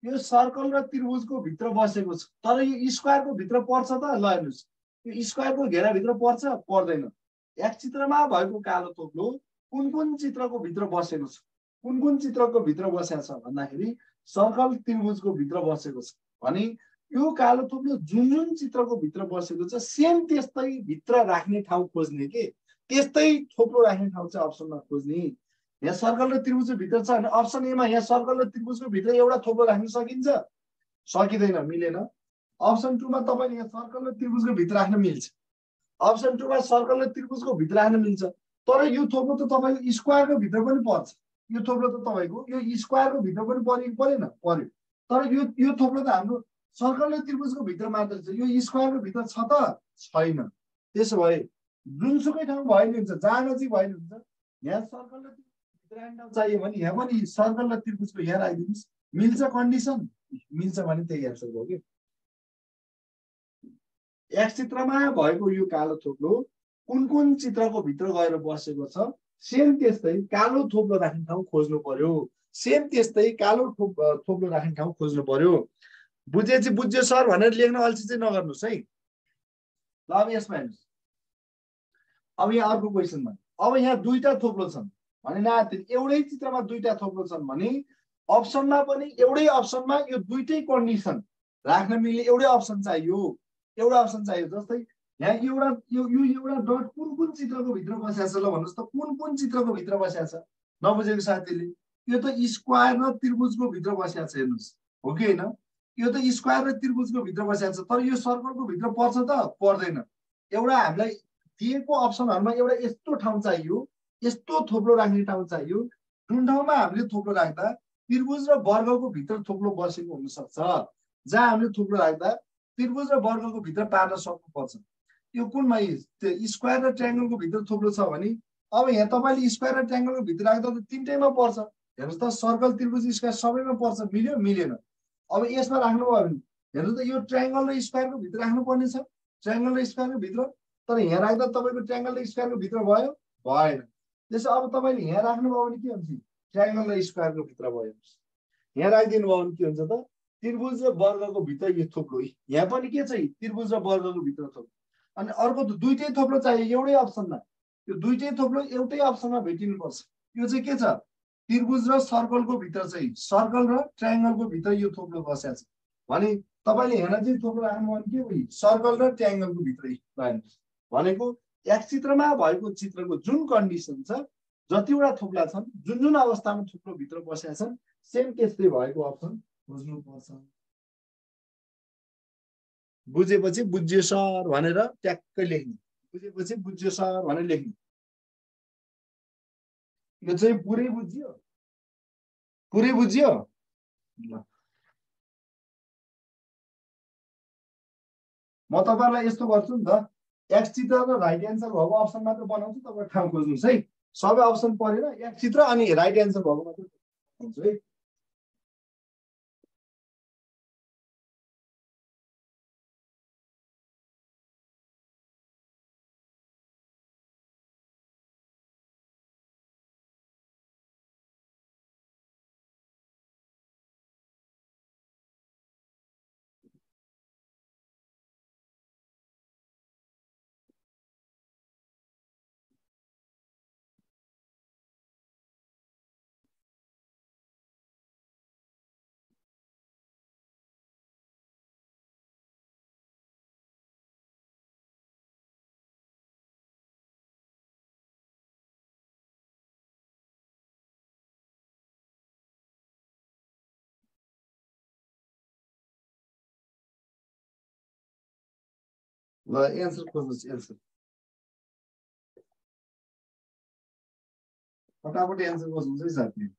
A: यो सर्कल र त्रिभुजको भित्र बसेको छ तर यो स्क्वायरको भित्र पर्छ त ल हेर्नुस् यो स्क्वायरको घेरा भित्र पर्छ पर्दैन एक चित्रमा भएको कालो थोप्लो कुन कुन चित्रको भित्र बसेको छ कुन कुन चित्रको भित्र बसेको छ भन्दाखेरि सर्कल त्रिभुजको भित्र बसेको छ भने यो कालो थोप्लो जुन जुन चित्रको भित्र बसेको छ सेम त्यस्तै भित्र राख्ने ठाउँ खोज्ने के त्यस्तै थोप्लो राख्ने ठाउँ चाहिँ अप्सनमा खोज्ने यहाँ सर्कल र त्रिभुजको भित्र छ भने अप्सन एमा यहाँ सर्कल र त्रिभुजको भित्र एउटा थोप्लो राख्न सकिन्छ सकिँदैन मिलेन अप्सन 2 मा तपाईले यहाँ सर्कल र त्रिभुजको भित्र राख्न मिल्छ अप्सन 2 मा सर्कल र त्रिभुजको भित्र राख्न मिल्छ तर यो थोप्लो त तपाईको स्क्वायरको भित्र पनि पर्छ यो थोप्लो त तपाईको यो स्क्वायरको भित्र पनि परेको परेन पर्यो तर यो थोप्लो त हाम्रो सर्कल र त्रिभुजको भित्र मात्र छ यो स्क्वायरको भित्र छ त छैन त्यसो भए जुनसुकै ठाउँ भए नि हुन्छ जहाँ नजिक भए नि हुन्छ यहाँ सर्कल र त्रिभुजको भित्र राख्न ठाउँ चाहियो भने यहाँ पनि सर्कल र त्रिभुजको यहाँ राखिदिनुस् मिल्छ कन्डिसन मिल्छ भने त्यही एन्सर हो के एक चित्रमा भएको यो कालो थोप्लो कुन कुन चित्रको भित्र गएर बसेको छ सेम त्यस्तै कालो थोप्लो राख्ने ठाउँ खोज्नु पर्यो सेम त्यस्तै कालो थोप्लो राख्ने ठाउँ खोज्नु पर्यो बुझेपछि बुझ्यो सर भनेर लेख्न अल्छी चाहिँ नगर्नुस् है ल अब यसमा हेर्नुस् अब यहाँ अर्को क्वेशनमा अब यहाँ दुईटा थोप्लो छन् भने न एउटै चित्रमा दुईटा थोप्लो छन् भने अप्सनमा पनि एउटै अप्सनमा यो दुईटै कन्डिसन राख्न मिल्ने एउटै अप्सन चाहियो जस्तै यहाँ एउटा यो एउटा डट कुन कुन चित्रको भित्र बसेको छ ल भन्नुस् त कुन कुन चित्रको भित्र बसेको छ नबुझेको साथीले यो त स्क्वायर र त्रिभुजको भित्र बसेको छ हेर्नुस् हो कि हैन यो त स्क्वायर र त्रिभुजको भित्र बसेको छ तर यो सर्कलको भित्र पर्छ त पर्दैन एउटा हामीलाई दिएको अप्सनहरुमा एउटा यस्तो ठाउँ चाहियो यस्तो थोप्लो राख्ने ठाउँ चाहियो जुन ठाउँमा हामीले थोप्लो राख्दा त्रिभुज र वर्गको भित्र थोप्लो बसेको हुन सक्छ जहाँ हामीले थोप्लो राख्दा त्रिभुज र वर्गको भित्र पार्न सक्नुपर्छ यो कुनमा स्क्वायर र ट्रायंगलको भित्र थोप्लो छ भने अब यहाँ तपाईले स्क्वायर र ट्रायंगलको भित्र राख्दा त तीनटैमा पर्छ हेर्नुस् त सर्कल त्रिभुज स्क्वायर सबैमा पर्छ मिल्यो मिलेन अब यसमा राख्नु भयो भने हेर्नुस् त यो ट्रायंगल र स्क्वायरको भित्र राख्नु पर्ने छ ट्रायंगल र स्क्वायरको भित्र तर यहाँ राख्दा तपाईको ट्रायंगल र स्क्वायरको भित्र भयो भएन त्यसो अब तपाईले यहाँ राख्नु भयो भने के हुन्छ ट्रायंगल र स्क्वायरको भित्र भयो यहाँ राखिदिनु भयो भने के हुन्छ त त्रिभुज र वर्गको भित्र यो थोप्लो यहाँ पनि के छ त्रिभुज र वर्गको भित्र थोप्लो अनि अर्को त दुईटै थोप्लो चाहियो एउटै अप्सनमा यो दुईटै थोप्लो एउटै अप्सनमा भेटिनुपर्छ यो चाहिँ के छ त्रिभुज र सर्कलको भित्र चाहिँ सर्कल र ट्रायंगलको भित्र यो थोप्लो बसेको छ भने तपाईले यहाँ चाहिँ थोप्लो राख्नु भने के हो सर्कल र ट्रायंगलको भित्रै राख्नुस् भनेको एक चित्रमा भएको चित्रको जुन कन्डिसन छ जतिवटा थोप्ला छन् जुन जुन अवस्थामा थोप्लो भित्र बसेका छन् सेम त्यस्तै भएको अप्सन खोज्नु पर्छ बुझेपछि बुझ्यो सर भनेर ट्याक्कै लेख्नु बुझेपछि बुझ्यो सर भनेर लेख्नु यो चाहिँ पुरै बुझ्यो ल म तपाईलाई यस्तो गर्छु नि त एक्स चित्र र राइट एन्सर भएको अप्सन मात्र बनाउँछु तपाईले ठाउँ खोज्नुस् है सबै अप्सन परेन एक्स चित्र अनि राइट एन्सर भएको मात्र बनाउँछु है ल एन्सर खोज्नुहोस् एन्सर फटाफट एन्सर खोज्नुहोस् है साथी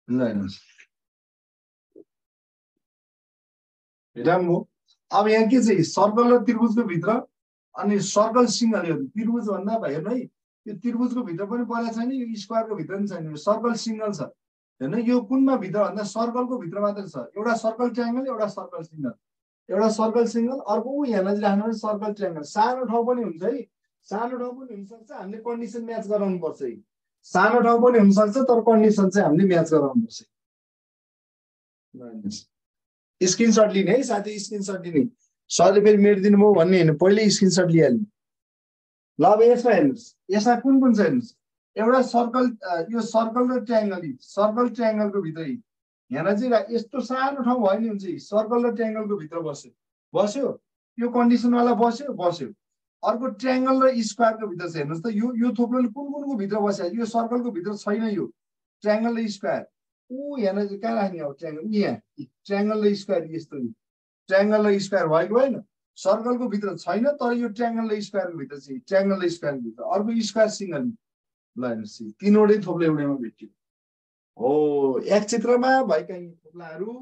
A: ल हेर्नुहोस् हेरौँ अब यहाँ के चाहिँ सर्कल र त्रिभुजको भित्र अनि सर्कल सिंगल यो त्रिभुज भन्दा हेर्नु है यो त्रिभुजको भित्र पनि परेको छैन यो स्क्वायरको भित्र पनि छैन सर्कल सिंगल छ हेर्नु यो कुनमा भित्र भन्दा सर्कलको भित्र मात्रै छ एउटा सर्कल ट्रायंगल एउटा सर्कल सिंगल अर्को यहाँ चाहिँ राख्नु सर्कल ट्रायंगल सानो ठाउँ पनि हुन्छ है सानो ठाउँ पनि हुनसक्छ हामीले कन्डिसन म्याच गराउनु पर्छ है सानो ठाउँ पनि हुनसक्छ तर कन्डिसन चाहिँ हामीले म्याच गराउनु पर्छ स्क्रिनसट लिने है साथी स्क्रिनसट लिने सरले फेरि मेटिदिनु भयो भन्ने होइन पहिले स्क्रिनसट लिइहाल्ने ल अब यसमा हेर्नुहोस् यसमा कुन छ हेर्नुहोस् एउटा सर्कल यो सर्कल र ट्रायंगलको भित्र यहाँ चाहिँ यस्तो सानो ठाउँ भयो नि हुन्छ सर्कल र ट्रायंगलको भित्र बस्यो यो कन्डिसनवाला बस्यो अर्को ट्रायंगल र स्क्वायरको भित्र छ हेर्नुहोस् त यो थोप्लोले कुनको भित्र बस्यो यो सर्कलको भित्र छैन यो ट्रायंगल र स्क्वायर यहाँ चाहिँ कहाँ राख्ने अब ट्रायंगल यहाँ ट्रायंगल र स्क्वायर यस्तो ट्रायंगल र स्क्वायर भएको भएन सर्कलको भित्र छैन तर यो ट्रायंगल र स्क्वायरको भित्र चाहिँ ट्रायंगल र स्क्वायरको भित्र अर्को स्क्वायर सिंगल ल हेर्नुहोस् तीनवटै थोप्लो एउटैमा भेट्यो हो एक चित्रमा भएका यी थोप्लाहरू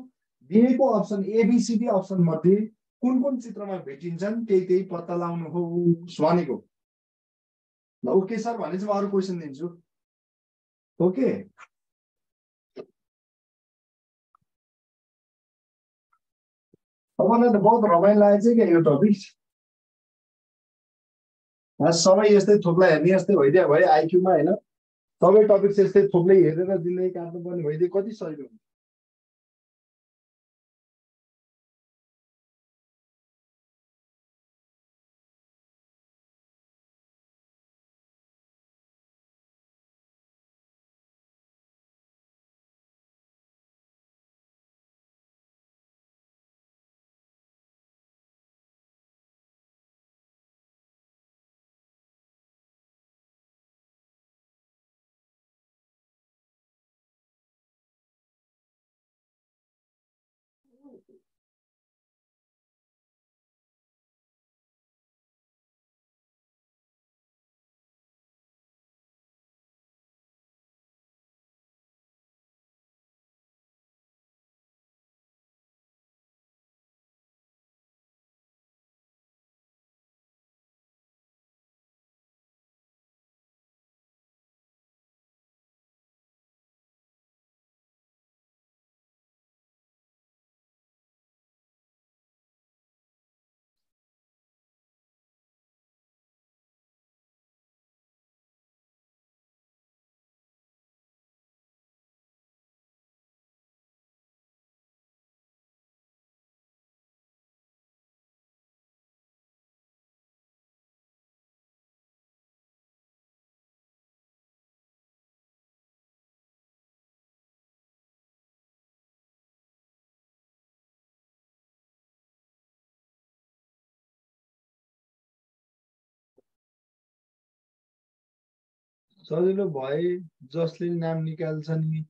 A: दिएको अप्सन एबीसीडी अप्सन मध्ये कुन चित्रमा भेटिन्छन् त्यही पत्ता लगाउनुहोस् भनेको ल ओके सर भने चाहिँ म अरु क्वेशन दिन्छु ओके तपाईँलाई त बहुत रमाइलो लागेको छ क्या यो टपिक सबै यस्तै थोप्ला हेर्ने यस्तै भइदियो भयो आइक्यूमा होइन सबै टपिक चाहिँ यस्तै थोप्लै हेरेर जिन्दगी काट्नुपर्ने भइदियो कति सजिलो हुन्छ सजिलो भए जसले नाम निकाल्छ नि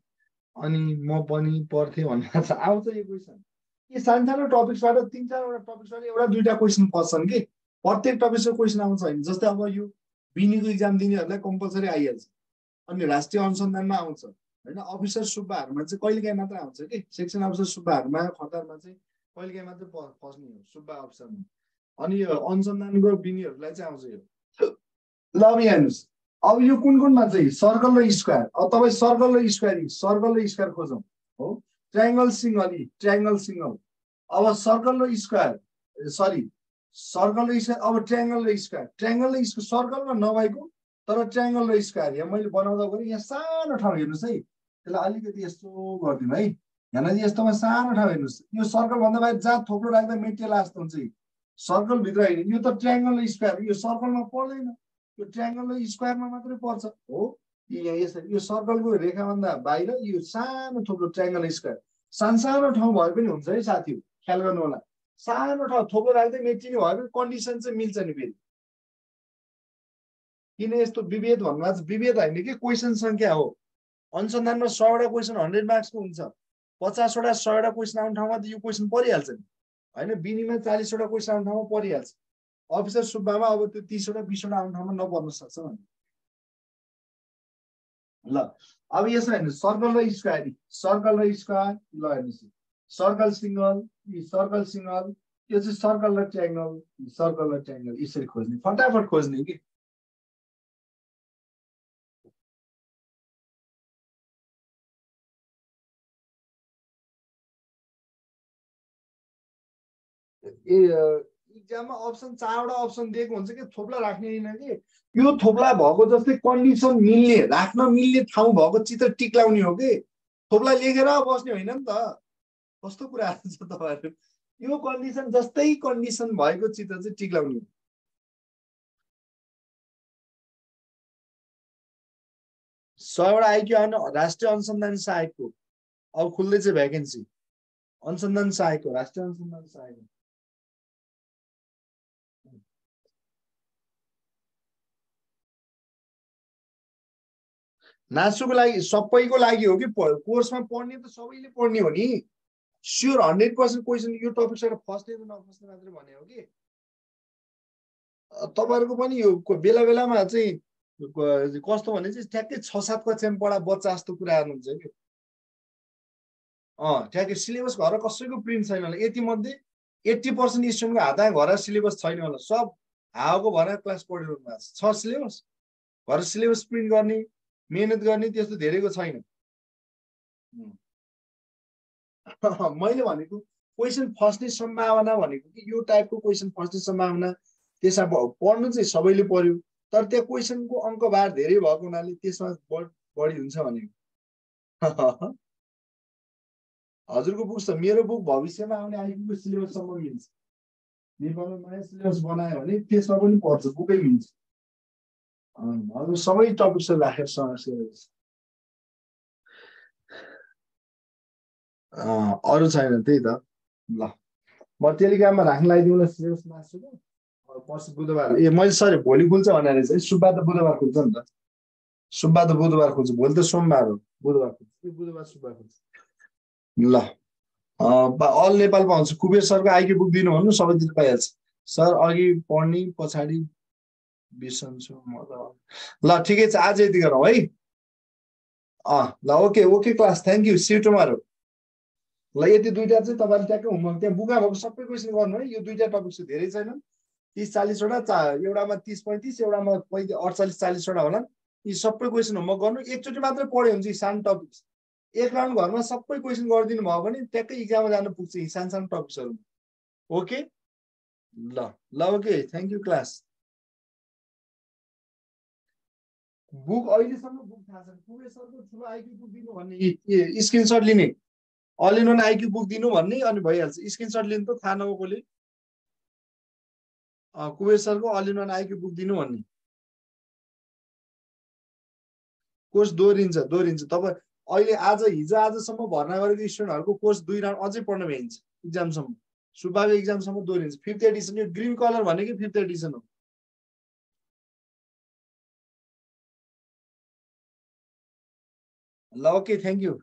A: अनि म पनि पढ्थे भन्ने छ आउँछ यो क्वेशन यी सानो टपिक्सबाट 3-4 वटा टपिक्सबाट एउटा दुईटा क्वेशन पस्छन् कि प्रत्येक टपिक्सको क्वेशन आउँछ हैन जस्तै अब यो बिनीको एक्जाम दिनेहरुलाई कम्पलसरी आइहाल्छ अनि राष्ट्रिय अनुसन्धानमा आउँछ हैन अफिसर सुब्बाहरुमा चाहिँ कहिलेकाहीँ मात्र आउँछ कि सेक्सन अफिसर सुब्बाहरुमा खतरमा चाहिँ कहिलेकाहीँ मात्र फस्ने हो सुब्बा अफिसरमा अनि यो अनुसन्धानको बिनीहरुलाई चाहिँ आउँछ यो ल अब हेर्नुस् अब यो कुनमा चाहिँ सर्कल र स्क्वायर अब तपाई सर्कल र स्क्वायर खोजौं हो ट्रायंगल सिंगल अब सर्कल र स्क्वायर सरी सर्कल र स्क्वायर अब ट्रायंगल र स्क्वायर सर्कलमा नभएको तर ट्रायंगल र स्क्वायर यहाँ मैले बनाउँदा गरे यहाँ सानो ठाउँ हेर्नुस् है त्यसलाई अलिकति यस्तो गर्दिनु है यहाँ यस्तोमा सानो ठाउँ हेर्नुस् यो सर्कल भन्दा बाहिर जहाँ थोप्लो राख्दा मेटेला जस्तो हुन्छ सर्कल भित्र होइन यो त ट्रायंगल र स्क्वायर यो सर्कलमा पर्दैन यो ट्रायंगल र स्क्वायरमा मात्रै पर्छ हो यहाँ यसरी यो सर्कलको रेखाभन्दा बाहिर यो सानो थोप्रो ट्रायंगल र स्क्वायर सानो ठाउँ भए पनि हुन्छ है साथीहरु ख्याल गर्नु होला सानो ठाउँ थोप्रो राख्दै मेटिने भए पनि कन्डिसन चाहिँ मिल्छ नि फेरि किन यस्तो विभेद भन्नुमा विभेद होइन कि क्वेसन संख्या हो अनुसन्धानमा 100 वटा क्वेसन 100 मार्क्सको हुन्छ 50 वटा 100 वटा क्वेसन आउने ठाउँमा त यो क्वेसन परिहाल्छ नि हैन बिनीमा 40 वटा क्वेसन आउने ठाउँमा परिहाल्छ अफिसर सुब्बामा अब त्यो 30 वटा 20 वटा आउने ठाउँमा नपर्न सक्छ भने ल अब यसो हैन सर्कल र स्क्वायर ल हेर्नुस् सर्कल सिंगल यो चाहिँ सर्कल र ट्रायंगल यसरी खोज्ने फटाफट खोज्ने के इक्जाममा अप्सन 4 वटा अप्सन दिएको हुन्छ कि थोप्ला राख्ने हैन कि यो थोप्ला भएको जस्तै कन्डिसन मिल्ने राख्न मिल्ने ठाउँ भएको चित्र टिक लाउने हो कि थोप्ला लेखेर बस्ने होइन नि त कस्तो कुरा छ तपाईहरु यो कन्डिसन जस्तै कन्डिसन भएको चित्र चाहिँ टिक लाउने हो 100 वटा आइक्यू आउन राष्ट्रिय अनुसन्धान सहायकको अब खुल्दै छ भ्याकेन्सी अनुसन्धान सहायकको राष्ट्रिय अनुसन्धान सहायक नासुको लागि सबैको लागि हो कि कोर्समा पढ्ने त सबैले पढ्ने हो नि स्योर 100% क्वेशन यो टपिकबाट फस्ने त नफस्ने मात्रै भने हो कि तपाईहरुको पनि यो बेला बेलामा चाहिँ कस्तो भने चाहिँ ठ्याक्कै 6-7 कक्षामा पढा बच्चा जस्तो कुरा गर्नुहुन्छ कि ठ्याक्कै सिलेबस घर कसैको प्रिन्ट छैन होला यति मध्ये 80% स्टुडेन्टको हातमा घर सिलेबस छैन होला सब हावाको भरा क्लास पढिरहनु भएको छ सिलेबस घर सिलेबस प्रिन्ट गर्ने मेहनत गर्ने त्यस्तो धेरैको छैन मैले भनेको क्वेशन फस्ने सम्भावना भनेको कि यो टाइपको क्वेशन फस्ने सम्भावना त्यसमा पढ्नु चाहिँ सबैले पर्यो तर त्यो क्वेशनको अंकभार धेरै भएको हुनाले त्यसमा बढी हुन्छ भनेको हजुरको बुक छ मेरो बुक भविष्यमा आउने आइक्यूको सिलेबस सम्म मिल्छ नेपालमा नयाँ सिलेबस बनायो भने त्यसमा पनि पर्छ बुकै मिल्छ हजुर सबै टपिक्स राखेर सिलेबस अरु छैन त्यही त ल म टेलिग्राममा राख्न लगाइदिउँला सिलेबस मास्टरको पर्सि बुधबार ए मैले सरी भोलि खुल्छ भनेर चाहिँ सुब्बा त बुधबार खुल्छ नि त सुब्बा त बुधबार खुल्छ भोलि त सोमबार हो बुधबार खुल्छ बुधबार सुब्बा खुल्छ ल अल नेपाल पाउँछ कुबेर सरको आइक्यू बुक दिनु भन्नु सबैतिर पाइहाल्छ सर अघि पढ्ने पछाडि बिर्सन्छु म त ल ठिकै छ आज यति गरौँ है ल okay okay class thank you see you tomorrow ल यति दुईटा चाहिँ तपाईले ट्याक्कै होमवर्क त्यहाँ बुकमा भएको सबै क्वेसन गर्नु है यो दुईटा टपिक चाहिँ धेरै छैन 30-40 वटा एउटामा 30-35 एउटामा 48-40 वटा होला यी सबै क्वेसन होमवर्क गर्नु एकचोटि मात्रै पढ्यो भने चाहिँ सानो टपिक्स एक राउन्ड घरमा सबै क्वेसन गरिदिनु भयो भने ट्याक्कै इक्जाममा जानु पुग्छ यी सानो टपिक्सहरु ओके ल ल okay thank you class book अहिलेसम्म बुक थाहा छैन कुबेर सरको ठुलो आइक्यू बुक दिनु भन्ने स्क्रिनशट लिने all in one IQ book दिनु भन्ने अनि भइहाल्छ स्क्रिनशट लिनु त थाहा नभएकोले कुबेर सरको all in one IQ book दिनु भन्ने कोर्स दोहोरिन्छ तपाईँ अहिले हिजो आजसम्म भर्ना गरेको स्टुडेन्टहरुको कोर्स 2 राउन्ड अझै पढ्न भ्याइन्छ एक्जामसम्म सुब्बाको एक्जामसम्म दोहोरिन्छ 5th एडिसन यो ग्रीन कलर भनेको 5th एडिसन हो ल ओके थ्याङ्क यू